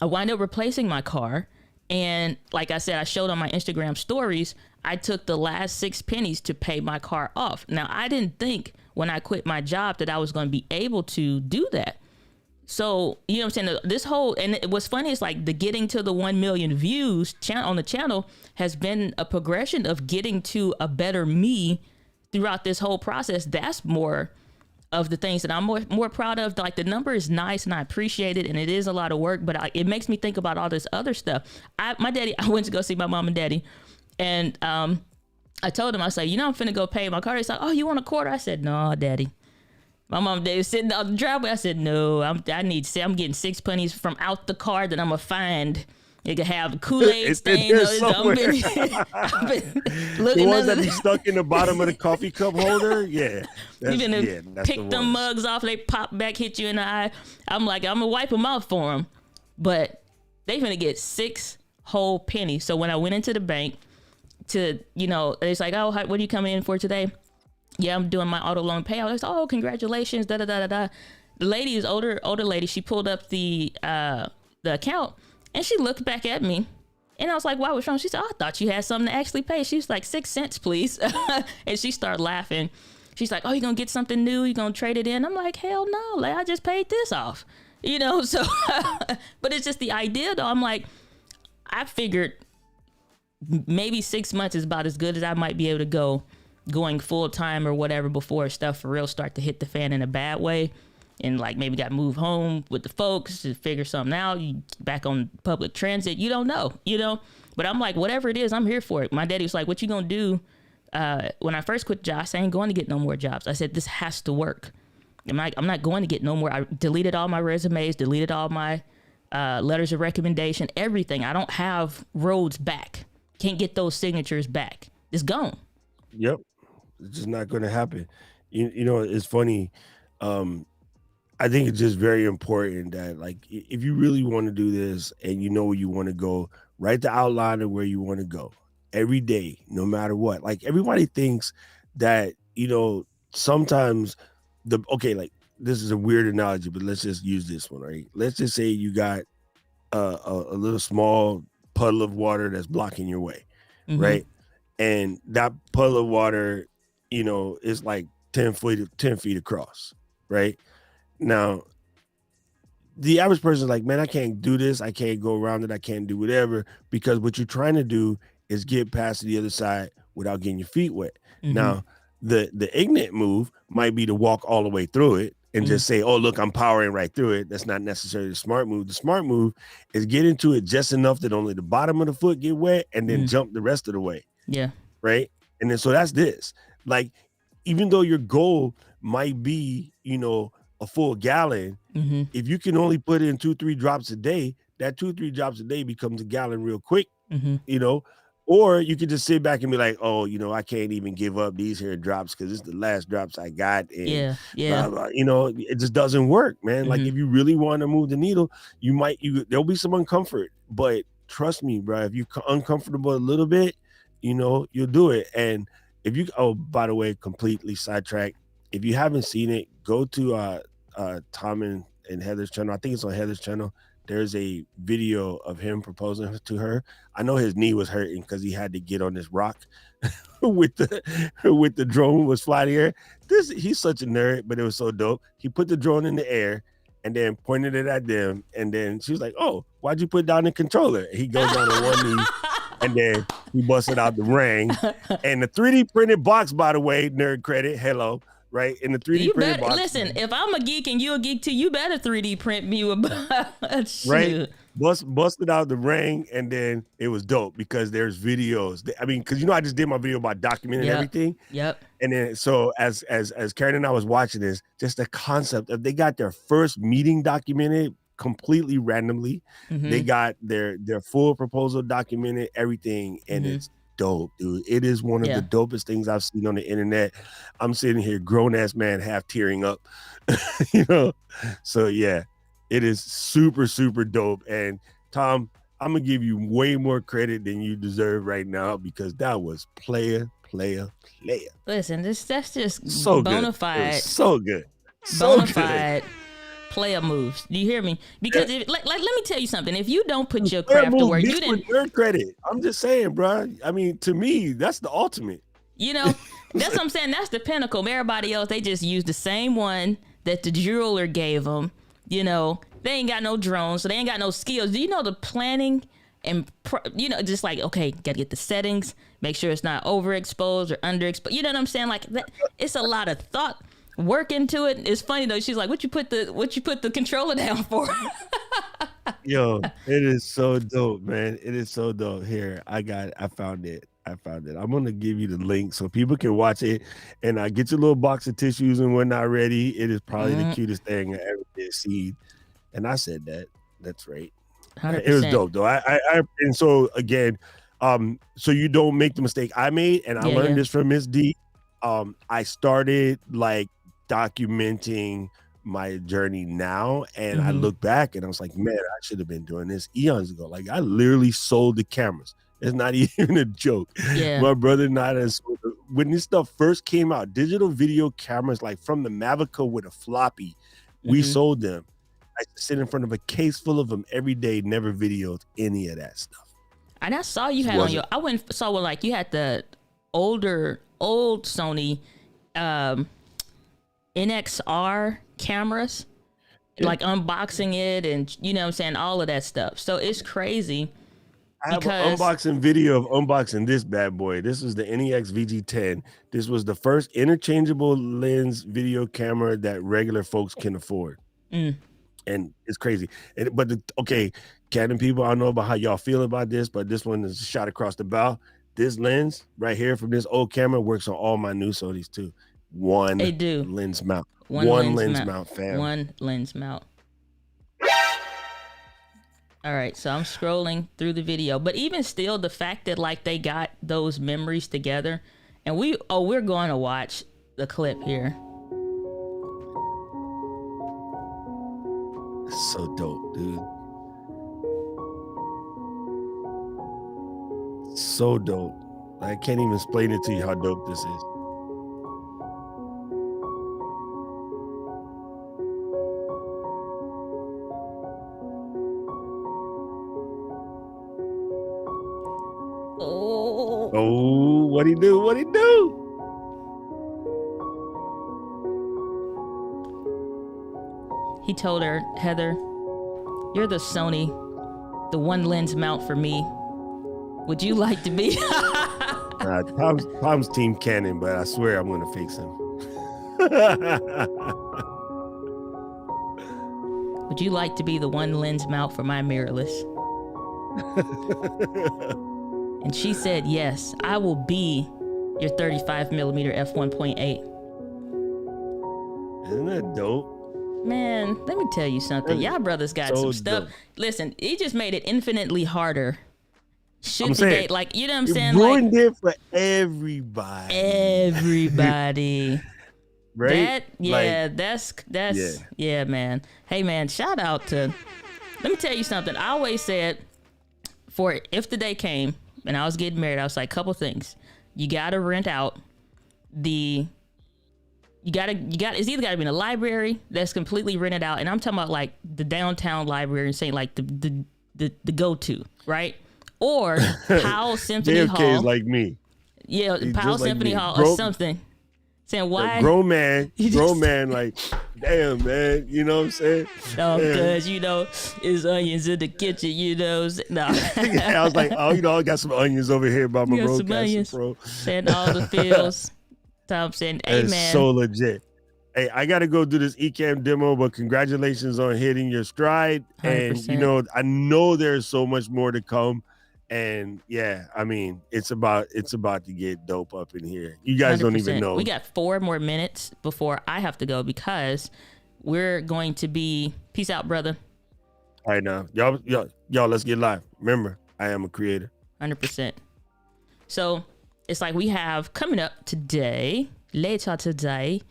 I wound up replacing my car. And like I said, I showed on my Instagram stories, I took the last 6 pennies to pay my car off. Now, I didn't think when I quit my job that I was going to be able to do that. So, you know what I'm saying? This whole, and what's funny is like the getting to the 1 million views on the channel has been a progression of getting to a better me throughout this whole process. That's more of the things that I'm more proud of. Like the number is nice and I appreciate it, and it is a lot of work, but it makes me think about all this other stuff. My daddy, I went to go see my mom and daddy, and I told him, I was like, I'm finna go pay my car. He's like, oh, you want a quarter? I said, no, daddy. My mom and daddy was sitting on the driveway. I said, no, I'm getting 6 pennies from out the car that I'm gonna find. It could have Kool-Aid stain. I've been looking. The ones that be stuck in the bottom of the coffee cup holder. Yeah. You gonna pick them mugs off. They pop back, hit you in the eye. I'm like, I'm gonna wipe them out for them. But they finna get 6 whole pennies. So when I went into the bank to, it's like, oh, what are you coming in for today? Yeah, I'm doing my auto loan payout. I was like, oh, congratulations, da da da da da. The lady is older lady. She pulled up the account. And she looked back at me, and I was like, "Why was wrong?" She said, "Oh, I thought you had something to actually pay." She was like, 6 cents, please. And she started laughing. She's like, "Oh, you gonna get something new? You gonna trade it in?" I'm like, "Hell no! Like, I just paid this off." So, but it's just the idea, though. I'm like, I figured maybe 6 months is about as good as I might be able to going full time or whatever before stuff for real start to hit the fan in a bad way. And like maybe got to move home with the folks to figure something out. You back on public transit. You don't know. But I'm like, whatever it is, I'm here for it. My daddy was like, what you going to do? When I first quit the job, I said, I ain't going to get no more jobs. I said, this has to work. I'm not going to get no more. I deleted all my resumes, deleted all my letters of recommendation, everything. I don't have roads back. Can't get those signatures back. It's gone. Yep. It's just not going to happen. It's funny. I think it's just very important that, like, if you really want to do this and you know where you want to go, write the outline of where you want to go every day, no matter what. Like, everybody thinks that, sometimes like, this is a weird analogy, but let's just use this one, right? Let's just say you got a little small puddle of water that's blocking your way, right? And that puddle of water, is like 10 feet across, right? Now, the average person is like, man, I can't do this. I can't go around it. I can't do whatever, because what you're trying to do is get past the other side without getting your feet wet. Now, the ignorant move might be to walk all the way through it and just say, oh, look, I'm powering right through it. That's not necessarily the smart move. The smart move is get into it just enough that only the bottom of the foot get wet and then jump the rest of the way. Yeah. Right. And then so that's this. Like, even though your goal might be, a full gallon, if you can only put in 2-3 drops a day, that 2-3 drops a day becomes a gallon real quick, or you could just sit back and be like, oh, I can't even give up these here drops because it's the last drops I got. And blah, blah. It just doesn't work, man. Like, if you really want to move the needle, there'll be some uncomfort, but trust me, bro, if you're uncomfortable a little bit, you'll do it. And by the way, completely sidetracked. If you haven't seen it, go to Tom and Heather's channel. I think it's on Heather's channel. There's a video of him proposing to her. I know his knee was hurting because he had to get on this rock with the drone was flying here. He's such a nerd, but it was so dope. He put the drone in the air and then pointed it at them. And then she was like, oh, why'd you put down the controller? He goes down on one knee. And then he busted out the ring. And the 3D printed box, by the way, nerd credit, hello. Right, in the 3D print box. Listen, if I'm a geek and you a geek too, you better 3D print me. Right, busted out the ring, and then it was dope because there's videos. I mean, because I just did my video about documenting everything. Yep. And then so as Karen and I was watching this, just the concept of they got their first meeting documented completely randomly. They got their full proposal documented, everything, and it's dope, dude. It is one of the dopest things I've seen on the internet. I'm sitting here, grown ass man, half tearing up, So yeah, it is super, super dope. And Tom, I'm gonna give you way more credit than you deserve right now because that was player. Listen, that's just so bona fide. So good. Bona fide player moves. Do you hear me? Because let me tell you something. If you don't put your craft to work, you didn't. Nerd credit. I'm just saying, bro. I mean, to me, that's the ultimate. That's what I'm saying. That's the pinnacle. Everybody else, they just use the same one that the jeweler gave them. They ain't got no drones, so they ain't got no skills. Do you know the planning and just like, okay, gotta get the settings, make sure it's not overexposed or underexposed. You know what I'm saying? Like that, it's a lot of thought. work into it. It's funny though. She's like, what you put the controller down for? Yo, it is so dope, man. It is so dope. Here, I found it. I'm gonna give you the link so people can watch it, and get your little box of tissues and whatnot ready. It is probably the cutest thing I ever did see. And I said that. That's right. 100%. It was dope though. And so again, so you don't make the mistake I made, and I learned this from Miss D. I started like documenting my journey now, and I look back and I was like, man, I should have been doing this eons ago. Like I literally sold the cameras. It's not even a joke. Yeah. My brother and I, when this stuff first came out, digital video cameras, like from the Mavica with a floppy, we sold them. I sit in front of a case full of them every day, never videoed any of that stuff. And I saw you had I went and saw like you had the old Sony NXR cameras, like unboxing it and you know what I'm saying, all of that stuff. So it's crazy. I have an unboxing video of unboxing this bad boy. This is the NEX VG10. This was the first interchangeable lens video camera that regular folks can afford. And it's crazy. But Canon people, I don't know about how y'all feel about this, but this one is shot across the bow. This lens right here from this old camera works on all my new Sonys too. They do. Lens mount. One lens mount, fam. One lens mount. All right, so I'm scrolling through the video, but even still, the fact that like they got those memories together, and we're going to watch the clip here. It's so dope, dude. So dope. I can't even explain it to you how dope this is. Oh, what'd he do? What'd he do? He told her, Heather, you're the Sony, the one lens mount for me. Would you like to be? Tom's team Canon, but I swear I'm gonna fix him. Would you like to be the one lens mount for my mirrorless? And she said, yes, I will be your 35 millimeter f1.8. Isn't that dope? Man, let me tell you something. Y'all brothers got some stuff. Dope. Listen, he just made it infinitely harder. Like, you know what I'm saying? Ruined it for everybody. Everybody. Right? That's man. Hey man, shout out to, let me tell you something. I always said, for if the day came and I was getting married, I was like, couple things. You gotta rent out it's either gotta be in a library that's completely rented out, and I'm talking about like the downtown library and saying like the go-to, right? Or Powell Symphony Hall. JFK is like me. Yeah, Powell Symphony Hall or something. Saying why? Grown man, like, damn, man, you know what I'm saying? No, because, you know, there's onions in the kitchen, you know. No. I was like, oh, you know, I got some onions over here by my broadcast, bro. Saying all the feels. Tom saying, hey, man. It's so legit. Hey, I got to go do this Ecamm demo, but congratulations on hitting your stride. 100%. And, you know, I know there's so much more to come. And yeah, I mean, it's about to get dope up in here. You guys 100%. Don't even know. We got 4 more minutes before I have to go because we're going to be, peace out, brother. All right, now y'all, let's get live. Remember, I am a creator. 100%. So it's like we have coming up later today,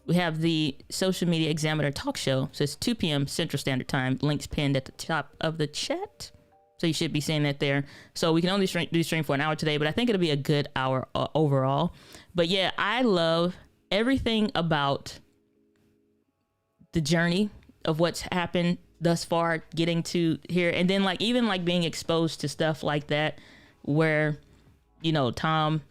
we have the Social Media Examiner talk show. So it's 2 p.m. Central Standard Time. Links pinned at the top of the chat. So you should be seeing that there. So we can only do stream for an hour today, but I think it'll be a good hour overall. But yeah, I love everything about the journey of what's happened thus far, getting to here. And then like, even like being exposed to stuff like that, where, you know, Tom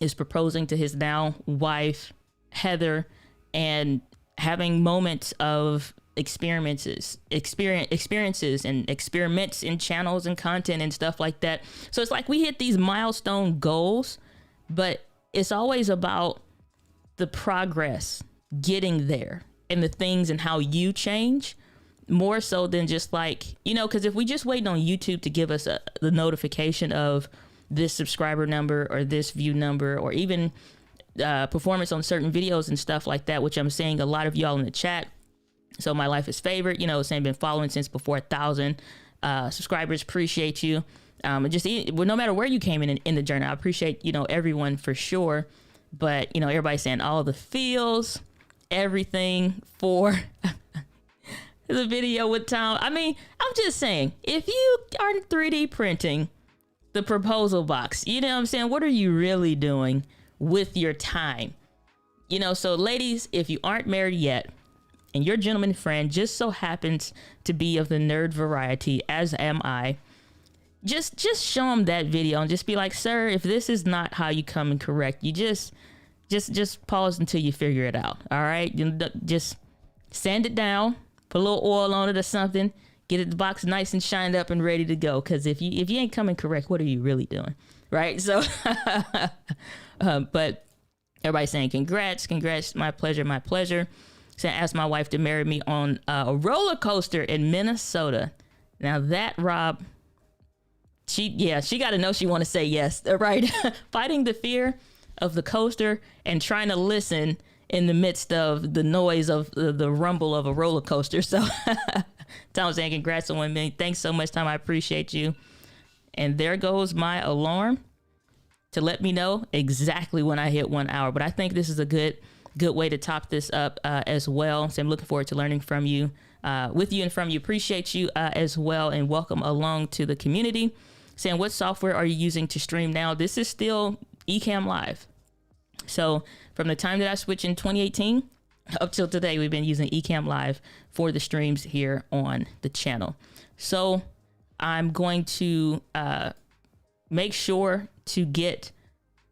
is proposing to his now wife, Heather, and having moments of experiences and experiments in channels and content and stuff like that. So it's like we hit these milestone goals, but it's always about the progress getting there and the things and how you change more so than just like, you know, because if we just waiting on YouTube to give us the notification of this subscriber number or this view number or even performance on certain videos and stuff like that, which I'm seeing a lot of y'all in the chat. So my life is favorite, you know, saying been following since before 1,000 subscribers. Appreciate you. And just well, no matter where you came in the journey, I appreciate, you know, everyone for sure. But, you know, everybody's saying all the feels, everything for the video with Tom. I mean, I'm just saying, if you are 3D printing the proposal box, you know what I'm saying? What are you really doing with your time? You know, so ladies, if you aren't married yet and your gentleman friend just so happens to be of the nerd variety, as am I, just show him that video and just be like, sir, if this is not how you come and correct, you just pause until you figure it out. All right. Just sand it down, put a little oil on it or something, get the box nice and shined up and ready to go. Cause if you ain't coming correct, what are you really doing? Right. So, but everybody's saying congrats, my pleasure. So I asked my wife to marry me on a roller coaster in Minnesota. Now that, Rob, she got to know she want to say yes, right? Fighting the fear of the coaster and trying to listen in the midst of the noise of the rumble of a roller coaster. So Tom saying congrats on 1 million. Thanks so much, Tom. I appreciate you. And there goes my alarm to let me know exactly when I hit 1 hour. But I think this is a good way to top this up as well. So I'm looking forward to learning from you, with you and from you. Appreciate you as well, and welcome along to the community. Saying, what software are you using to stream now? This is still Ecamm Live. So from the time that I switched in 2018 up till today, we've been using Ecamm Live for the streams here on the channel. So I'm going to make sure to get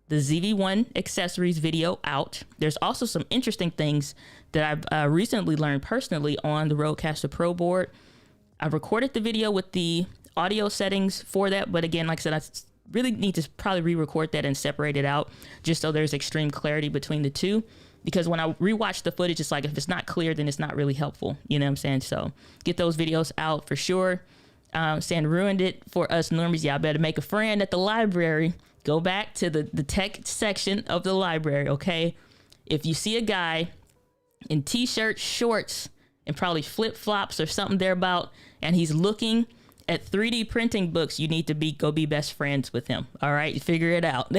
the ZV-1 accessories video out. There's also some interesting things that I've recently learned personally on the Rodecaster Pro board. I've recorded the video with the audio settings for that, but again, like I said, I really need to probably re-record that and separate it out just so there's extreme clarity between the two, because when I rewatch the footage, it's like if it's not clear, then it's not really helpful, you know what I'm saying? So get those videos out for sure. Saying ruined it for us normies. Y'all better make a friend at the library. Go back to the tech section of the library, okay? If you see a guy in t-shirts, shorts, and probably flip-flops or something thereabout, and he's looking at 3D printing books, you need to go be best friends with him. All right, figure it out.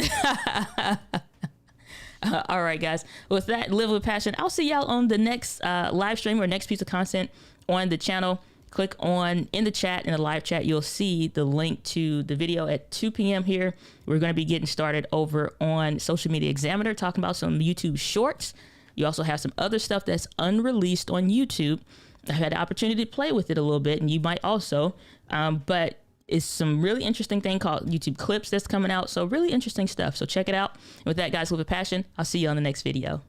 All right, guys. With that, live with passion. I'll see y'all on the next live stream or next piece of content on the channel. Click on in the chat, in the live chat, you'll see the link to the video at 2 p.m. here. We're going to be getting started over on Social Media Examiner, talking about some YouTube shorts. You also have some other stuff that's unreleased on YouTube. I've had the opportunity to play with it a little bit, and you might also, but it's some really interesting thing called YouTube Clips that's coming out. So really interesting stuff. So check it out. And with that, guys, live with passion. I'll see you on the next video.